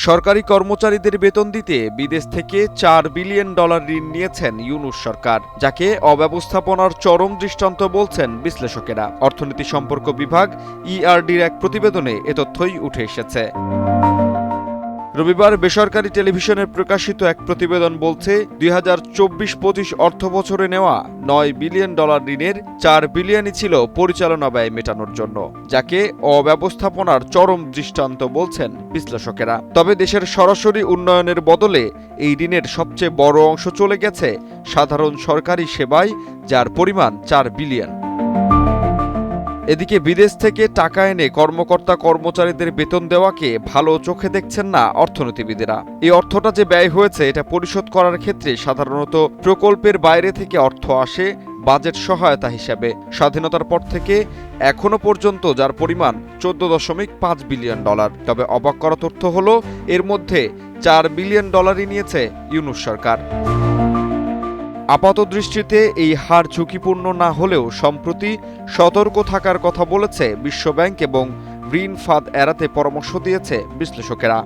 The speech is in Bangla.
সরকারি কর্মচারীদের বেতন দিতে বিদেশ থেকে $4 বিলিয়ন ঋণ নিয়েছেন ইউনূস সরকার, যাকে অব্যবস্থাপনার চরম দৃষ্টান্ত বলছেন বিশ্লেষকেরা। অর্থনীতি সম্পর্ক বিভাগ ইআরডির এক প্রতিবেদনে এ তথ্যই উঠে এসেছে। রবিবার বেসরকারি টেলিভিশনে প্রকাশিত এক প্রতিবেদন বলছে 2024-25 অর্থবছরে নেওয়া $9 বিলিয়ন ঋণের $4 বিলিয়নই ছিল পরিচালনা ব্যয় মেটানোর জন্য, যাকে অব্যবস্থাপনার চরম দৃষ্টান্ত বলছেন বিশ্লেষকেরা। তবে দেশের সরাসরি উন্নয়নের বদলে এই ঋণের সবচেয়ে বড় অংশ চলে গেছে সাধারণ সরকারি সেবায়, যার পরিমাণ $4 বিলিয়ন। এদিকে বিদেশ থেকে টাকা এনে কর্মকর্তা কর্মচারীদের বেতন দেওয়াকে ভালো চোখে দেখছেন না অর্থনীতিবিদেরা। এই অর্থটা যে ব্যয় হয়েছে এটা পরিশোধ করার ক্ষেত্রে সাধারণত প্রকল্পের বাইরে থেকে অর্থ আসে বাজেট সহায়তা হিসেবে। স্বাধীনতার পর থেকে এখনো পর্যন্ত যার পরিমাণ $14.5 বিলিয়ন। তবে অবাক করা তথ্য হলো এর মধ্যে $4 বিলিয়ন নিয়েছে ইউনূস সরকার। আপাতদৃষ্টিতে এই হার ঝুঁকিপূর্ণ না হলেও সম্প্রতি সতর্ক থাকার কথা বলেছে বিশ্বব্যাংক এবং ঋণ ফাঁদ এড়াতে পরামর্শ দিয়েছে বিশ্লেষকেরা।